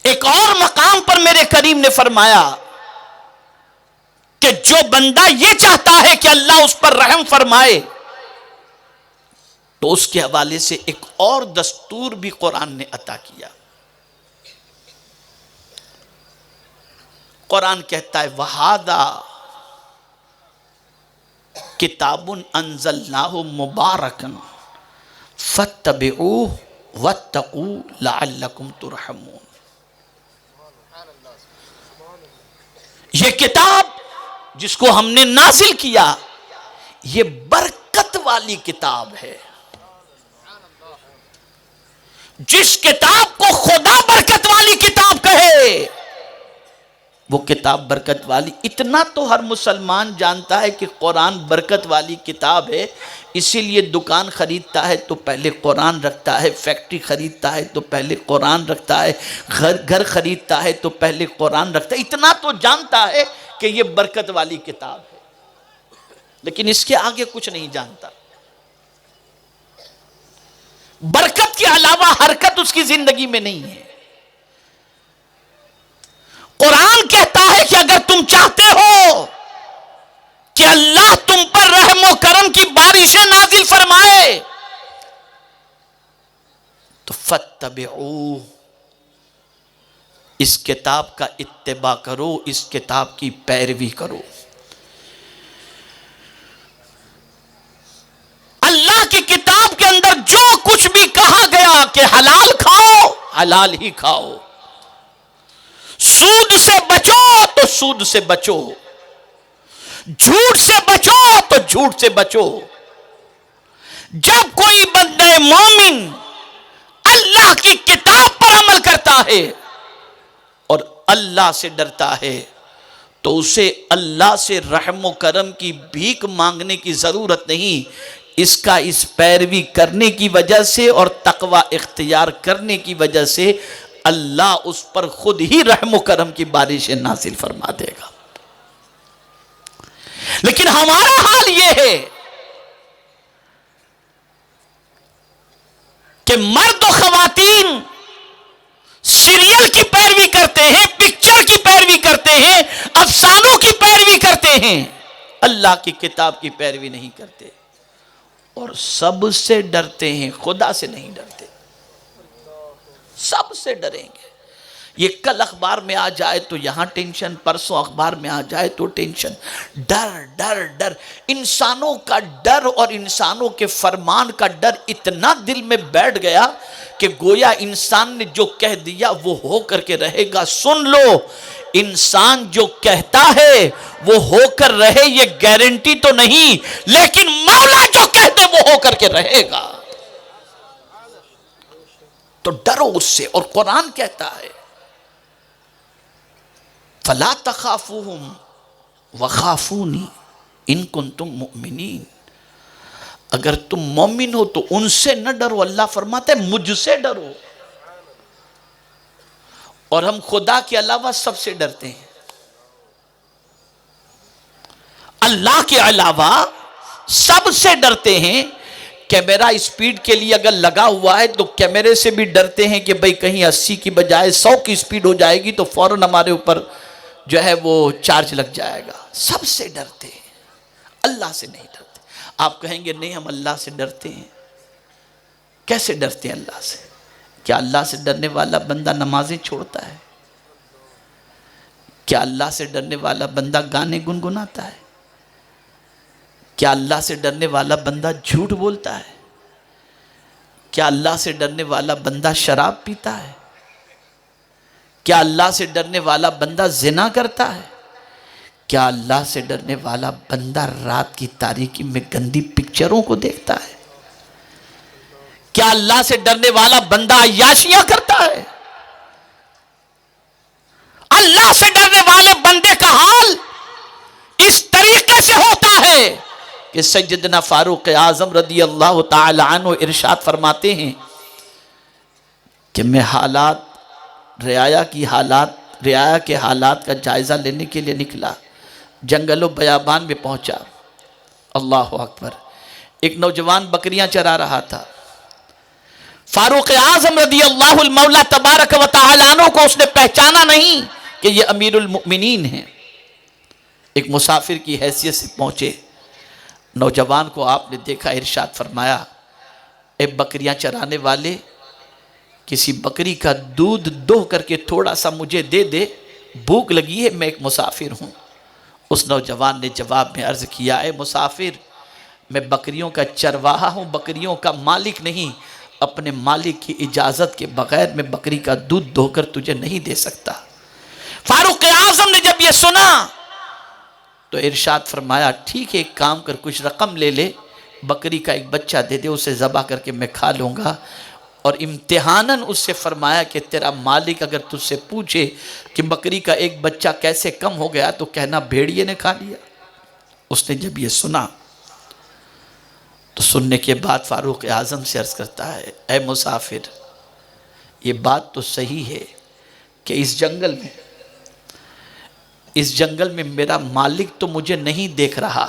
ایک اور مقام پر میرے کریم نے فرمایا کہ جو بندہ یہ چاہتا ہے کہ اللہ اس پر رحم فرمائے تو اس کے حوالے سے ایک اور دستور بھی قرآن نے عطا کیا۔ قرآن کہتا ہے وَهَذَا کتاب انزلناہ مبارکن فاتبعوہ واتقوا لعلکم ترحمون۔ یہ کتاب جس کو ہم نے نازل کیا یہ برکت والی کتاب ہے۔ جس کتاب کو خدا برکت والی کتاب کہے وہ کتاب برکت والی۔ اتنا تو ہر مسلمان جانتا ہے کہ قرآن برکت والی کتاب ہے، اسی لیے دکان خریدتا ہے تو پہلے قرآن رکھتا ہے، فیکٹری خریدتا ہے تو پہلے قرآن رکھتا ہے، گھر خریدتا ہے تو پہلے قرآن رکھتا ہے۔ اتنا تو جانتا ہے کہ یہ برکت والی کتاب ہے، لیکن اس کے آگے کچھ نہیں جانتا۔ برکت کے علاوہ حرکت اس کی زندگی میں نہیں ہے۔ قرآن کہتا ہے کہ اگر تم چاہتے ہو کہ اللہ تم پر رحم و کرم کی بارشیں نازل فرمائے تو فاتبعوہ، اس کتاب کا اتباع کرو، اس کتاب کی پیروی کرو۔ اللہ کی کتاب کے اندر جو کچھ بھی کہا گیا کہ حلال کھاؤ حلال ہی کھاؤ، سود سے بچو تو سود سے بچو، جھوٹ سے بچو تو جھوٹ سے بچو۔ جب کوئی بندہ مومن اللہ کی کتاب پر عمل کرتا ہے اور اللہ سے ڈرتا ہے تو اسے اللہ سے رحم و کرم کی بھیک مانگنے کی ضرورت نہیں، اس کا اس پیروی کرنے کی وجہ سے اور تقوی اختیار کرنے کی وجہ سے اللہ اس پر خود ہی رحم و کرم کی بارشیں نازل فرما دے گا۔ لیکن ہمارا حال یہ ہے کہ مرد و خواتین سیریل کی پیروی کرتے ہیں، پکچر کی پیروی کرتے ہیں، افسانوں کی پیروی کرتے ہیں، اللہ کی کتاب کی پیروی نہیں کرتے، اور سب سے ڈرتے ہیں، خدا سے نہیں ڈرتے۔ سب سے ڈریں گے۔ یہ کل اخبار میں آ جائے تو یہاں ٹینشن، پرسوں اخبار میں آ جائے تو ٹینشن۔ ڈر ڈر ڈر، انسانوں کا ڈر اور انسانوں کے فرمان کا ڈر اتنا دل میں بیٹھ گیا کہ گویا انسان نے جو کہہ دیا وہ ہو کر کے رہے گا۔ سن لو، انسان جو کہتا ہے وہ ہو کر رہے یہ گارنٹی تو نہیں، لیکن مولا جو کہتے وہ ہو کر کے رہے گا. تو ڈرو اس سے. اور قرآن کہتا ہے فَلَا تَخَافُوهُمْ وَخَافُونِي إِن كُنتُم مُؤْمِنِينَ. اگر تم مومن ہو تو ان سے نہ ڈرو، اللہ فرماتا ہے مجھ سے ڈرو. اور ہم خدا کے علاوہ سب سے ڈرتے ہیں. اللہ کے علاوہ سب سے ڈرتے ہیں. کیمرہ اسپیڈ کے لیے اگر لگا ہوا ہے تو کیمرے سے بھی ڈرتے ہیں کہ بھئی کہیں 80 کی بجائے 100 کی اسپیڈ ہو جائے گی تو فوراً ہمارے اوپر جو ہے وہ چارج لگ جائے گا. سب سے ڈرتے ہیں، اللہ سے نہیں ڈرتے. آپ کہیں گے نہیں ہم اللہ سے ڈرتے ہیں. کیسے ڈرتے ہیں اللہ سے؟ کیا اللہ سے ڈرنے والا بندہ نمازیں چھوڑتا ہے؟ کیا اللہ سے ڈرنے والا بندہ گانے گنگناتا ہے؟ کیا اللہ سے ڈرنے والا بندہ جھوٹ بولتا ہے؟ کیا اللہ سے ڈرنے والا بندہ شراب پیتا ہے؟ کیا اللہ سے ڈرنے والا بندہ زنا کرتا ہے؟ کیا اللہ سے ڈرنے والا بندہ رات کی تاریکی میں گندی پکچروں کو دیکھتا ہے؟ کیا اللہ سے ڈرنے والا بندہ عیاشیاں کرتا ہے؟ اللہ سے ڈرنے والے بندے کا حال اس طریقے سے ہوتا ہے کہ سیدنا فاروق اعظم رضی اللہ تعالی عنہ ارشاد فرماتے ہیں کہ میں رعایا کے حالات کا جائزہ لینے کے لیے نکلا. جنگل و بیابان میں پہنچا. اللہ اکبر. ایک نوجوان بکریاں چرا رہا تھا. فاروق اعظم رضی اللہ المولا تبارک و تعالی عنہ کو اس نے پہچانا نہیں کہ یہ امیر المؤمنین ہیں. ایک مسافر کی حیثیت سے پہنچے. نوجوان کو آپ نے دیکھا، ارشاد فرمایا اے بکریاں چرانے والے، کسی بکری کا دودھ دوہ کر کے تھوڑا سا مجھے دے دے، بھوک لگی ہے، میں ایک مسافر ہوں. اس نوجوان نے جواب میں عرض کیا اے مسافر، میں بکریوں کا چرواہا ہوں، بکریوں کا مالک نہیں. اپنے مالک کی اجازت کے بغیر میں بکری کا دودھ دو کر تجھے نہیں دے سکتا. فاروق اعظم نے جب یہ سنا تو ارشاد فرمایا ٹھیک ہے، ایک کام کر، کچھ رقم لے لے، بکری کا ایک بچہ دے دے، اسے ذبح کر کے میں کھا لوں گا. اور امتحاناً اس سے فرمایا کہ تیرا مالک اگر تجھ سے پوچھے کہ بکری کا ایک بچہ کیسے کم ہو گیا تو کہنا بھیڑیے نے کھا لیا. اس نے جب یہ سنا تو سننے کے بعد فاروق اعظم سے عرض کرتا ہے اے مسافر، یہ بات تو صحیح ہے کہ اس جنگل میں میرا مالک تو مجھے نہیں دیکھ رہا،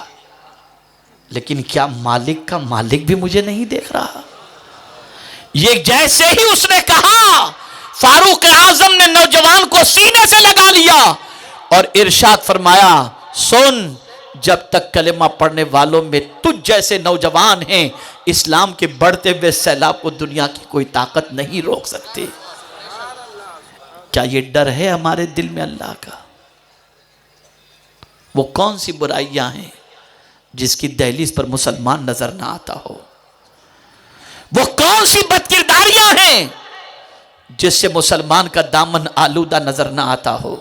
لیکن کیا مالک کا مالک بھی مجھے نہیں دیکھ رہا؟ یہ جیسے ہی اس نے کہا، فاروق اعظم نے نوجوان کو سینے سے لگا لیا اور ارشاد فرمایا سن، جب تک کلمہ پڑھنے والوں میں تجھ جیسے نوجوان ہیں، اسلام کے بڑھتے ہوئے سیلاب کو دنیا کی کوئی طاقت نہیں روک سکتی. کیا یہ ڈر ہے ہمارے دل میں اللہ کا؟ وہ کون سی برائیاں ہیں جس کی دہلیز پر مسلمان نظر نہ آتا ہو؟ وہ کون سی بدکرداریاں ہیں جس سے مسلمان کا دامن آلودہ نظر نہ آتا ہو؟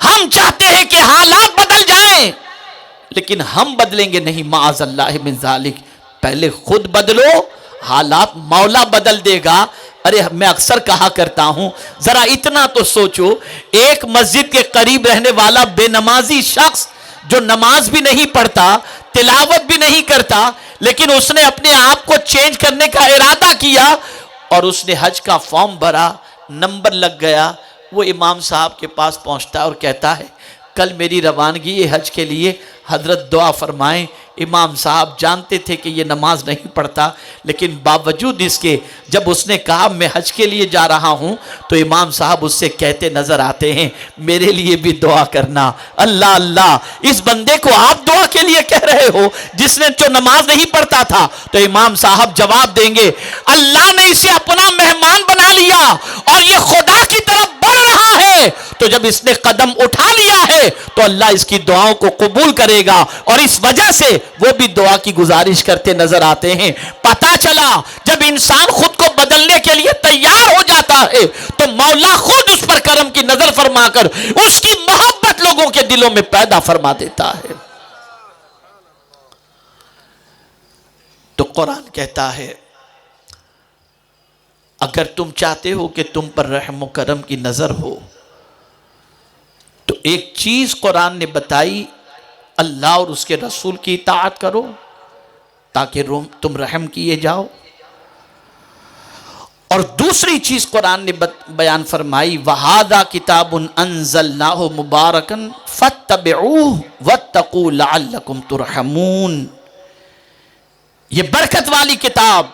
ہم چاہتے ہیں کہ حالات بدل جائیں، لیکن ہم بدلیں گے نہیں، معاذ اللہ من ذالک. پہلے خود بدلو، حالات مولا بدل دے گا. ارے میں اکثر کہا کرتا ہوں ذرا اتنا تو سوچو، ایک مسجد کے قریب رہنے والا بے نمازی شخص جو نماز بھی نہیں پڑھتا، تلاوت بھی نہیں کرتا، لیکن اس نے اپنے آپ کو چینج کرنے کا ارادہ کیا اور اس نے حج کا فارم بھرا، نمبر لگ گیا. وہ امام صاحب کے پاس پہنچتا ہے اور کہتا ہے کل میری روانگی ہے حج کے لیے، حضرت دعا فرمائیں. امام صاحب جانتے تھے کہ یہ نماز نہیں پڑھتا، لیکن باوجود اس کے جب اس نے کہا میں حج کے لیے جا رہا ہوں تو امام صاحب اس سے کہتے نظر آتے ہیں میرے لیے بھی دعا کرنا. اللہ اللہ، اس بندے کو آپ دعا کے لیے کہہ رہے ہو جس نے جو نماز نہیں پڑھتا تھا؟ تو امام صاحب جواب دیں گے اللہ نے اسے اپنا مہمان بنا لیا اور یہ خدا کی طرف بڑھ رہا ہے، تو جب اس نے قدم اٹھا لیا ہے تو اللہ اس کی دعاؤں کو قبول کرے گا، اور اس وجہ سے وہ بھی دعا کی گزارش کرتے نظر آتے ہیں. پتہ چلا جب انسان خود کو بدلنے کے لیے تیار ہو جاتا کرتا ہے تو مولا خود اس پر کرم کی نظر فرما کر اس کی محبت لوگوں کے دلوں میں پیدا فرما دیتا ہے۔ تو قرآن کہتا ہے اگر تم چاہتے ہو کہ تم پر رحم و کرم کی نظر ہو تو ایک چیز قرآن نے بتائی، اللہ اور اس کے رسول کی اطاعت کرو تاکہ تم رحم کیے جاؤ، اور دوسری چیز قرآن نے بیان فرمائی وَهَذَا كِتَابٌ أَنزَلْنَاهُ مُبَارَكًا فَاتَّبِعُوهُ وَاتَّقُوا لَعَلَّكُمْ تُرْحَمُونَ، یہ برکت والی کتاب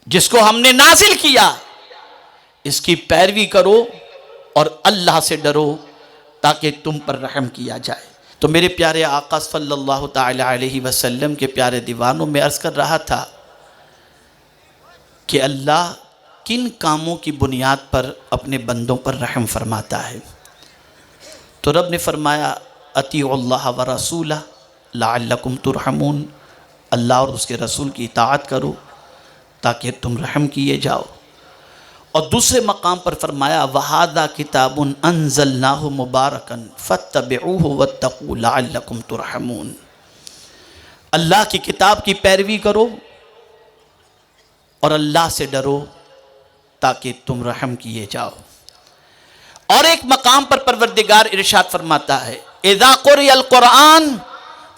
جس کو ہم نے نازل کیا، اس کی پیروی کرو اور اللہ سے ڈرو تاکہ تم پر رحم کیا جائے۔ تو میرے پیارے آقا صلی اللہ تعالی علیہ وسلم کے پیارے دیوانوں میں عرض کر رہا تھا کہ اللہ کن کاموں کی بنیاد پر اپنے بندوں پر رحم فرماتا ہے؟ تو رب نے فرمایا اطیعوا اللہ ورسولہ لعلکم ترحمون، اللہ اور اس کے رسول کی اطاعت کرو تاکہ تم رحم کیے جاؤ۔ اور دوسرے مقام پر فرمایا وَهَذَا كِتَابٌ أَنزَلْنَاهُ مُبَارَكًا فَاتَّبِعُوهُ وَاتَّقُوا لَعَلَّكُمْ تُرْحَمُونَ، اللہ کی کتاب کی پیروی کرو اور اللہ سے ڈرو تاکہ تم رحم کیے جاؤ۔ اور ایک مقام پر پروردگار ارشاد فرماتا ہے اِذَا قُرِئَ الْقُرْآنُ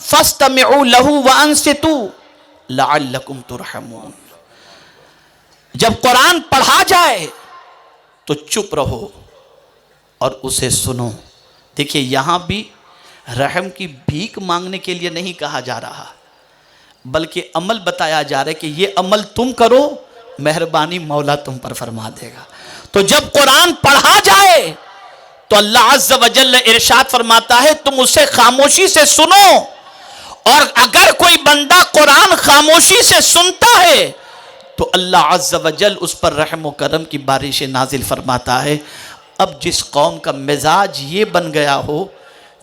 فَاسْتَمِعُوا لَهُ وَأَنصِتُوا لَعَلَّكُمْ تُرْحَمُونَ، جب قرآن پڑھا جائے تو چپ رہو اور اسے سنو۔ دیکھیے یہاں بھی رحم کی بھیک مانگنے کے لیے نہیں کہا جا رہا، بلکہ عمل بتایا جا رہا ہے کہ یہ عمل تم کرو، مہربانی مولا تم پر فرما دے گا۔ تو جب قرآن پڑھا جائے تو اللہ عز و جل ارشاد فرماتا ہے تم اسے خاموشی سے سنو، اور اگر کوئی بندہ قرآن خاموشی سے سنتا ہے تو اللہ عز و جل اس پر رحم و کرم کی بارش نازل فرماتا ہے۔ اب جس قوم کا مزاج یہ بن گیا ہو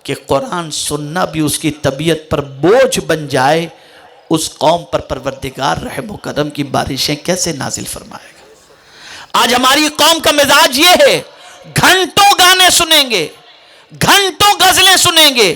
کہ قرآن سننا بھی اس کی طبیعت پر بوجھ بن جائے، اس قوم پر پروردگار رحم و کرم کی بارشیں کیسے نازل فرمائے گا؟ آج ہماری قوم کا مزاج یہ ہے گھنٹوں گانے سنیں گے، گھنٹوں غزلیں سنیں گے،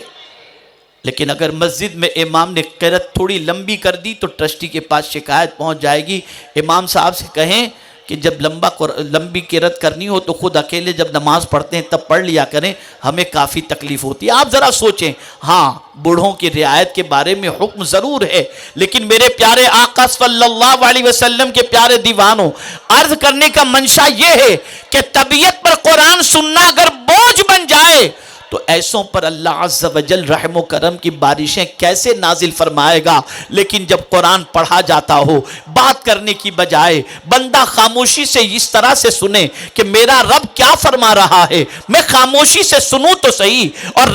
لیکن اگر مسجد میں امام نے قرأت تھوڑی لمبی کر دی تو ٹرسٹی کے پاس شکایت پہنچ جائے گی، امام صاحب سے کہیں کہ جب لمبی قرأت کرنی ہو تو خود اکیلے جب نماز پڑھتے ہیں تب پڑھ لیا کریں، ہمیں کافی تکلیف ہوتی ہے۔ آپ ذرا سوچیں، ہاں بوڑھوں کی رعایت کے بارے میں حکم ضرور ہے، لیکن میرے پیارے آقا صلی اللہ علیہ وسلم کے پیارے دیوانوں، عرض کرنے کا منشا یہ ہے کہ طبیعت پر قرآن سننا اگر بوجھ بن جائے تو ایسوں پر اللہ عز و جل رحم و کرم کی بارشیں کیسے نازل فرمائے گا؟ لیکن جب قرآن پڑھا جاتا ہو، بات کرنے کی بجائے بندہ خاموشی سے اس طرح سے سنے کہ میرا رب کیا فرما رہا ہے، میں خاموشی سے سنوں تو صحیح، اور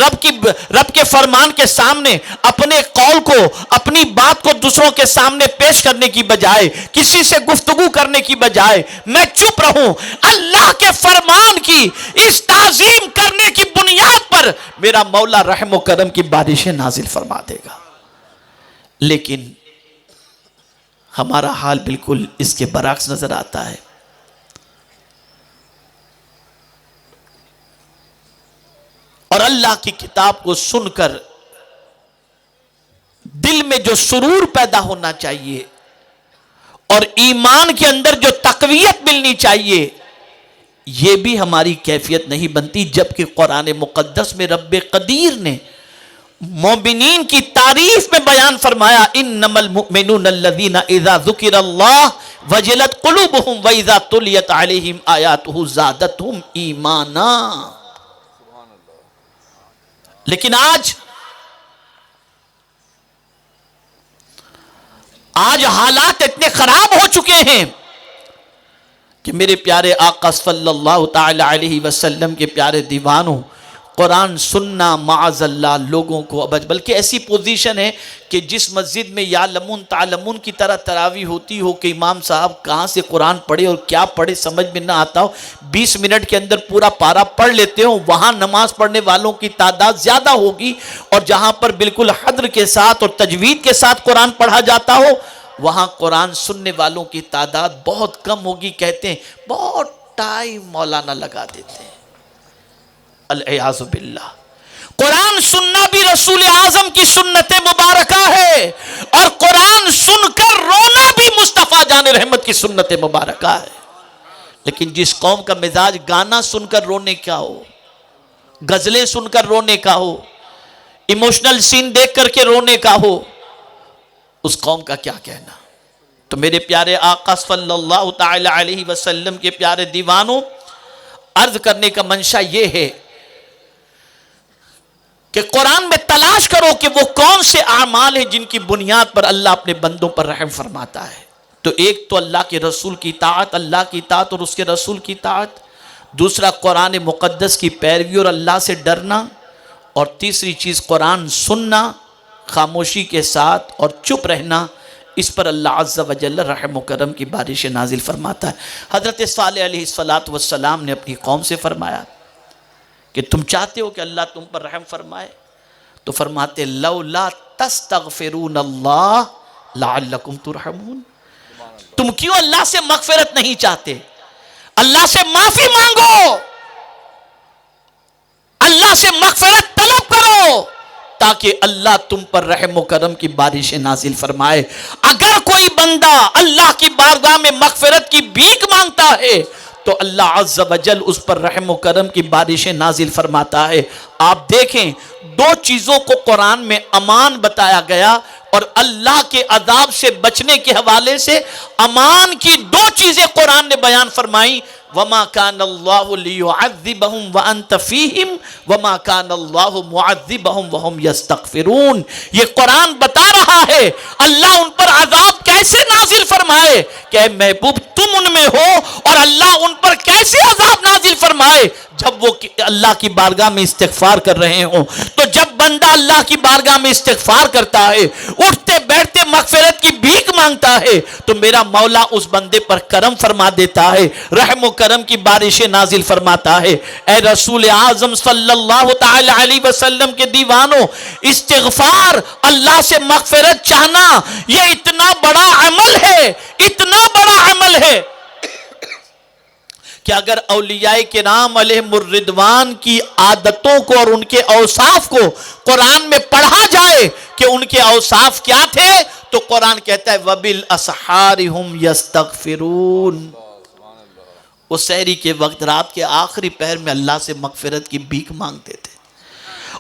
رب کے فرمان کے سامنے اپنے قول کو، اپنی بات کو دوسروں کے سامنے پیش کرنے کی بجائے، کسی سے گفتگو کرنے کی بجائے میں چپ رہوں، اللہ کے فرمان کی اس تعظیم کرنے کی بنیاد پر میرا مولا رحم و کرم کی بارشیں نازل فرما دے گا۔ لیکن ہمارا حال بالکل اس کے برعکس نظر آتا ہے۔ اور اللہ کی کتاب کو سن کر دل میں جو سرور پیدا ہونا چاہیے اور ایمان کے اندر جو تقویت ملنی چاہیے، یہ بھی ہماری کیفیت نہیں بنتی، جبکہ قرآن مقدس میں رب قدیر نے مومنین کی تعریف میں بیان فرمایا انما المؤمنون الذین اذا ذکر اللہ وجلت قلوبہم واذا تلیت علیہم آیاتہ زادتہم ایمانا۔ لیکن آج حالات اتنے خراب ہو چکے ہیں کہ میرے پیارے آقا صلی اللہ تعالی علیہ وسلم کے پیارے دیوانوں، قرآن سننا معاذ اللہ لوگوں کو بلکہ ایسی پوزیشن ہے کہ جس مسجد میں یعلمون تعلمون کی طرح تراویح ہوتی ہو کہ امام صاحب کہاں سے قرآن پڑھے اور کیا پڑھے سمجھ میں نہ آتا ہو، 20 منٹ کے اندر پورا پارا پڑھ لیتے ہو، وہاں نماز پڑھنے والوں کی تعداد زیادہ ہوگی، اور جہاں پر بالکل حدر کے ساتھ اور تجوید کے ساتھ قرآن پڑھا جاتا ہو وہاں قرآن سننے والوں کی تعداد بہت کم ہوگی. کہتے ہیں بہت ٹائم مولانا لگا دیتے ہیں. العیاذ باللہ. قرآن سننا بھی رسول اعظم کی سنت مبارکہ ہے، اور قرآن سن کر رونا بھی مصطفیٰ جان رحمت کی سنت مبارکہ ہے. لیکن جس قوم کا مزاج گانا سن کر رونے کا ہو، غزلیں سن کر رونے کا ہو، ایموشنل سین دیکھ کر کے رونے کا ہو، اس قوم کا کیا کہنا. تو میرے پیارے آقا صلی اللہ تعالی علیہ وسلم کے پیارے دیوانوں، عرض کرنے کا منشا یہ ہے کہ قرآن میں تلاش کرو کہ وہ کون سے اعمال ہیں جن کی بنیاد پر اللہ اپنے بندوں پر رحم فرماتا ہے. تو ایک تو اللہ کے رسول کی اطاعت، اللہ کی اطاعت اور اس کے رسول کی اطاعت. دوسرا قرآن مقدس کی پیروی اور اللہ سے ڈرنا. اور تیسری چیز قرآن سننا خاموشی کے ساتھ اور چپ رہنا. اس پر اللہ عز و جل رحم و کرم کی بارش نازل فرماتا ہے. حضرت صالح علیہ السلام نے اپنی قوم سے فرمایا کہ تم چاہتے ہو کہ اللہ تم پر رحم فرمائے، تو فرماتے لولا تستغفرون اللہ لعلکم ترحمون. تم کیوں اللہ سے مغفرت نہیں چاہتے؟ اللہ سے معافی مانگو، اللہ سے مغفرت طلب کرو تاکہ اللہ تم پر رحم و کرم کی بارش نازل فرمائے. اگر کوئی بندہ اللہ کی بارگاہ میں مغفرت کی بھیک مانگتا ہے تو اللہ عز و جل اس پر رحم و کرم کی بارش نازل فرماتا ہے. آپ دیکھیں دو چیزوں کو قرآن میں امان بتایا گیا، اور اللہ کے عذاب سے بچنے کے حوالے سے امان کی دو چیزیں قرآن نے بیان فرمائی. وَمَا كَانَ اللَّهُ لِيُعَذِّبَهُمْ وَأَنْتَ فِيهِمْ وَمَا كَانَ اللَّهُ مُعَذِّبَهُمْ وَهُمْ يَسْتَغْفِرُونَ. یہ قرآن بتا رہا ہے اللہ ان پر عذاب کیسے نازل فرمائے کہ اے محبوب تم ان میں ہو، اور اللہ ان پر کیسے عذاب نازل فرمائے جب وہ اللہ کی بارگاہ میں استغفار کر رہے ہوں. تو جب بندہ اللہ کی بارگاہ میں استغفار کرتا ہے، اٹھتے بیٹھتے مغفرت کی بھیک مانگتا ہے، تو میرا مولا اس بندے پر کرم فرما دیتا ہے، رحم و کرم کی بارشیں نازل فرماتا ہے. اے رسول اعظم صلی اللہ تعالی علیہ وسلم کے دیوانوں، استغفار، اللہ سے مغفرت چاہنا، یہ اتنا بڑا عمل ہے، اتنا بڑا عمل ہے کہ اگر اولیاء کرام علیہم الرضوان کی عادتوں کو اور ان کے اوصاف کو قرآن میں پڑھا جائے کہ ان کے اوصاف کیا تھے، تو قرآن کہتا ہے وَبِالْأَسْحَارِ هُمْ يَسْتَغْفِرُونَ. وہ سحری کے وقت رات کے آخری پہر میں اللہ سے مغفرت کی بھیک مانگتے تھے.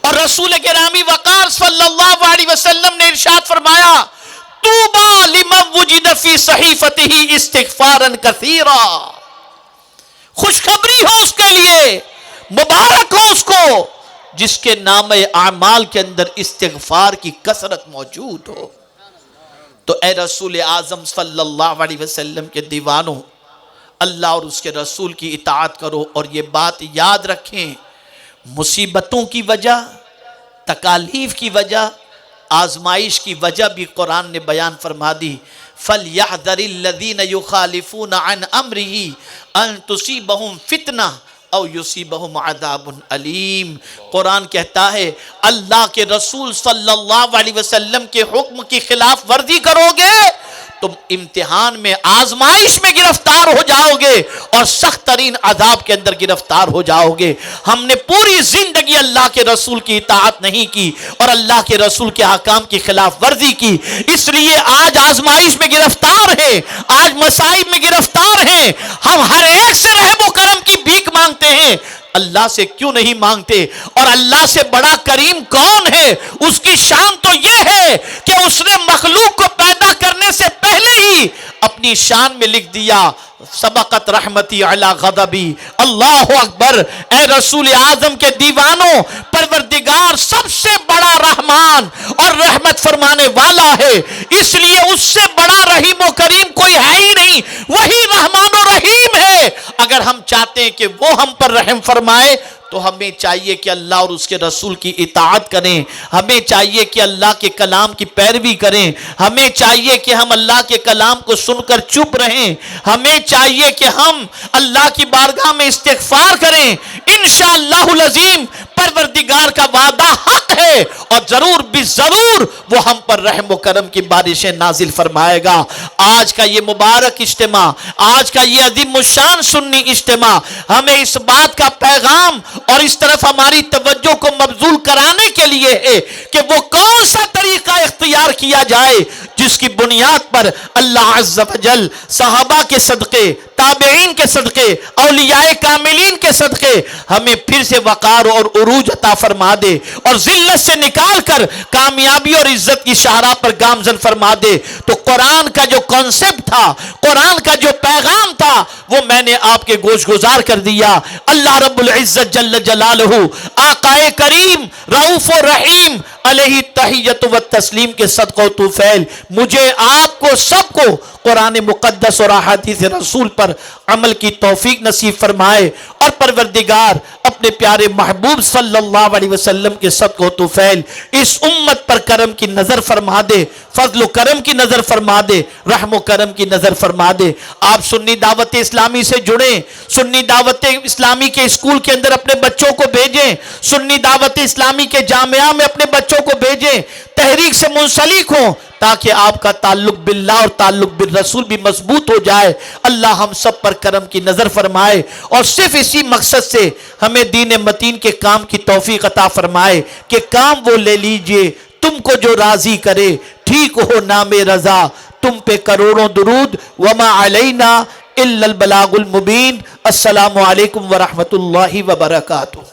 اور رسول گرامی وقار صلی اللہ علیہ وسلم نے ارشاد فرمایا طوبیٰ لمن وجد فی صحیفتہ استغفارا کثیرا. خوشخبری ہو اس کے لیے، مبارک ہو اس کو جس کے نام اعمال کے اندر استغفار کی کثرت موجود ہو. تو اے رسول اعظم صلی اللہ علیہ وسلم کے دیوانوں، اللہ اور اس کے رسول کی اطاعت کرو. اور یہ بات یاد رکھیں، مصیبتوں کی وجہ، تکالیف کی وجہ، آزمائش کی وجہ بھی قرآن نے بیان فرما دی. فَلْيَحْذَرِ الَّذِينَ يُخَالِفُونَ عَنْ أَمْرِهِ أَن تُصِيبَهُمْ فِتْنَةٌ أَوْ يُصِيبَهُمْ عَذَابٌ أَلِيمٌ. قرآن کہتا ہے اللہ کے رسول صلی اللہ علیہ وسلم کے حکم کی خلاف ورزی کرو گے تم امتحان میں، آزمائش میں گرفتار ہو جاؤ گے اور سخت ترین عذاب کے اندر گرفتار ہو جاؤ گے. ہم نے پوری زندگی اللہ کے رسول کی اطاعت نہیں کی اور اللہ کے رسول کے احکام کی خلاف ورزی کی، اس لیے آج آزمائش میں گرفتار ہیں، آج مصائب میں گرفتار ہیں. ہم ہر ایک سے رحم و کرم کی بھیک مانگتے ہیں، اللہ سے کیوں نہیں مانگتے؟ اور اللہ سے بڑا کریم کون ہے؟ اس کی شان تو یہ ہے کہ اس نے مخلوق کو پیدا کرنے سے پہلے ہی اپنی شان میں لکھ دیا سبقت رحمتی علی غضبی. اللہ اکبر. اے رسول اعظم کے دیوانوں، پروردگار سب سے بڑا رحمان اور رحمت فرمانے والا ہے، اس لیے اس سے بڑا رحیم و کریم کوئی ہے ہی نہیں. وہی رحمان و رحیم ہے ہے اگر ہم چاہتے ہیں کہ وہ ہم پر رحم فرمائے تو ہمیں چاہیے کہ اللہ اور اس کے رسول کی اطاعت کریں، ہمیں چاہیے کہ اللہ کے کلام کی پیروی کریں، ہمیں چاہیے کہ ہم اللہ کے کلام کو سن کر چپ رہیں، ہمیں چاہیے کہ ہم اللہ کی بارگاہ میں استغفار کریں۔ انشاءاللہ العظیم پروردگار کا وعدہ حق ہے اور ضرور بھی ضرور وہ ہم پر رحم و کرم کی بارشیں نازل فرمائے گا۔ آج کا یہ مبارک اجتماع، آج کا یہ عظیم الشان سنی اجتماع ہمیں اس بات کا پیغام اور اس طرف ہماری توجہ کو مبذول کرانے کے لیے ہے کہ وہ کون سا طریقہ اختیار کیا جائے جس کی بنیاد پر اللہ عز و جل صحابہ کے صدقے، تابعین کے صدقے، اولیاء کاملین کے صدقے ہمیں پھر سے وقار اور عروج عطا فرما دے اور ذلت سے نکال کر کامیابی اور عزت کی شاہراہ پر گامزن فرما دے۔ تو قرآن کا جو کانسیپٹ تھا، قرآن کا جو پیغام تھا، وہ میں نے آپ کے گوش گزار کر دیا۔ اللہ رب العزت جل جلالہ آقا کریم رؤوف و رحیم علیہ تحیت و تسلیم کے صدقہ و توفیل مجھے، آپ کو، سب کو قرآن مقدس اور احادیث رسول پر عمل کی توفیق نصیب فرمائے اور پروردگار اپنے پیارے محبوب صلی اللہ علیہ وسلم کے صدقہ و توفیل اس امت پر کرم کی نظر فرما دے، فضل و کرم کی نظر فرما دے، رحم و کرم کی نظر فرما دے۔ آپ سنی دعوت اسلامی سے جڑیں، سنی دعوت اسلامی کے اسکول کے اندر اپنے بچوں کو بھیجیں، سنی دعوت اسلامی کے جامعہ میں اپنے بچوں کو بھیجیں، تحریک سے منسلک ہوں تاکہ آپ کا تعلق باللہ اور تعلق بالرسول بھی مضبوط ہو جائے۔ اللہ ہم سب پر کرم کی نظر فرمائے اور صرف اسی مقصد سے ہمیں دین متین کے کام کی توفیق عطا فرمائے کہ کام وہ لے لیجئے تم کو جو راضی کرے، ٹھیک ہو نام رضا، تم پہ کروڑوں درود، وما علینا الا البلاغ المبین۔ السلام علیکم ورحمۃ اللہ وبرکاتہ۔